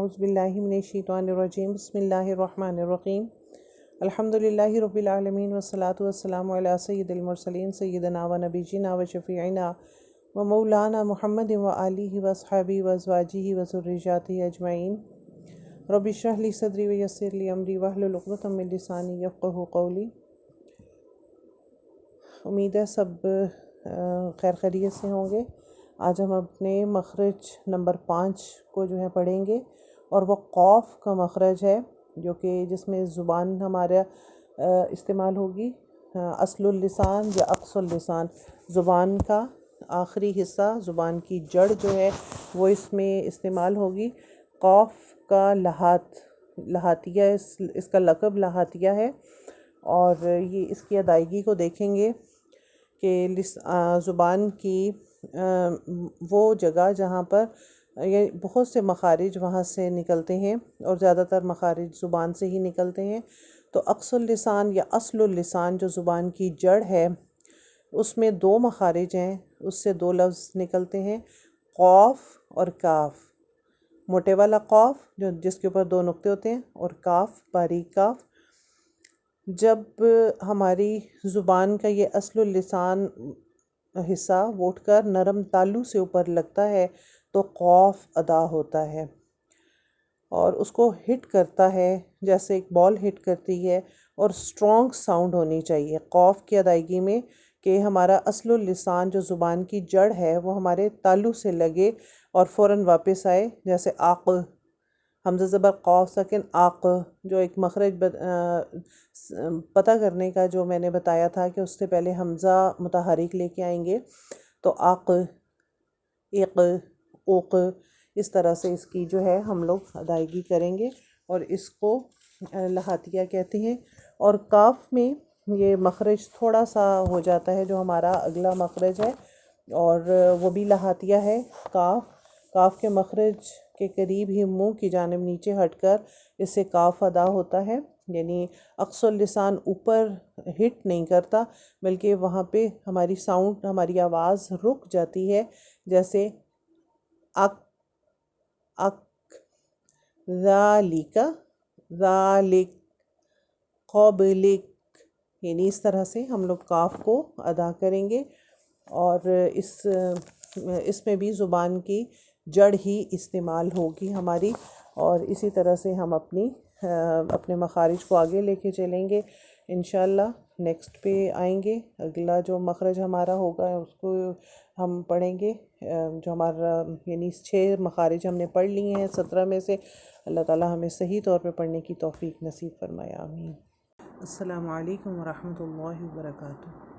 اعوذ باللہ من الشیطان الرجیم بسم اللہ الرحمن الرحیم الحمدللہ رب العالمین والصلاة والسلام علی سید المرسلین سیدنا و نبینا و شفیعنا و مولانا محمد و آلہ و اصحابہ و ازواجہ و ذریاتہ اجمعین رب اشرح لی صدری و یسر لی امری واحلل عقدۃ من لسانی یفقہوا قولی۔ امید ہے سب خیر خیریت سے ہوں گے۔ آج ہم اپنے مخرج نمبر 5 کو جو ہے پڑھیں گے، اور وہ قوف کا مخرج ہے جو کہ جس میں زبان ہمارا استعمال ہوگی، اصل اللسان یا اقصى اللسان، زبان کا آخری حصہ، زبان کی جڑ جو ہے وہ اس میں استعمال ہوگی۔ قوف کا لہاتیہ اس کا لقب لہاتیہ ہے، اور یہ اس کی ادائیگی کو دیکھیں گے کہ زبان کی وہ جگہ جہاں پر یہ بہت سے مخارج وہاں سے نکلتے ہیں، اور زیادہ تر مخارج زبان سے ہی نکلتے ہیں۔ تو اقصى اللسان یا اصل اللسان جو زبان کی جڑ ہے، اس میں 2 مخارج ہیں، اس سے 2 لفظ نکلتے ہیں، قوف اور کاف۔ موٹے والا قوف جس کے اوپر 2 نقطے ہوتے ہیں، اور کاف باریک کاف۔ جب ہماری زبان کا یہ اصل اللسان حصہ وہ اٹھ کر نرم تالو سے اوپر لگتا ہے تو قوف ادا ہوتا ہے، اور اس کو ہٹ کرتا ہے جیسے ایک بال ہٹ کرتی ہے، اور سٹرونگ ساؤنڈ ہونی چاہیے قوف کی ادائیگی میں، کہ ہمارا اصل اللسان جو زبان کی جڑ ہے وہ ہمارے تالو سے لگے اور فوراً واپس آئے، جیسے آق، حمزہ زبر قوف ساکن آق، جو ایک مخرج پتہ کرنے کا جو میں نے بتایا تھا کہ اس سے پہلے حمزہ متحرک لے کے آئیں گے، تو آق، ایق، اوق، اس طرح سے اس کی جو ہے ہم لوگ ادائیگی کریں گے، اور اس کو لہاتیہ کہتے ہیں۔ اور کاف میں یہ مخرج تھوڑا سا ہو جاتا ہے جو ہمارا اگلا مخرج ہے، اور وہ بھی لہاتیہ ہے۔ کاف کے مخرج کے قریب ہی منہ کی جانب نیچے ہٹ کر اس سے کاف ادا ہوتا ہے، یعنی اقصى اللسان اوپر ہٹ نہیں کرتا، بلکہ وہاں پہ ہماری ساؤنڈ، ہماری آواز رک جاتی ہے، جیسے اک، اک، ذالک، ذالک، قبلک، یعنی اس طرح سے ہم لوگ کاف کو ادا کریں گے، اور اس میں بھی زبان کی جڑ ہی استعمال ہوگی ہماری، اور اسی طرح سے ہم اپنے مخارج کو آگے لے کے چلیں گے انشاءاللہ۔ نیکسٹ پہ آئیں گے، اگلا جو مخرج ہمارا ہوگا اس کو ہم پڑھیں گے، جو ہمارا یعنی 6 مخارج ہم نے پڑھ لی ہیں 17 میں سے۔ اللہ تعالی ہمیں صحیح طور پہ پڑھنے کی توفیق نصیب فرمائے، آمین۔ السلام علیکم ورحمۃ اللہ وبرکاتہ۔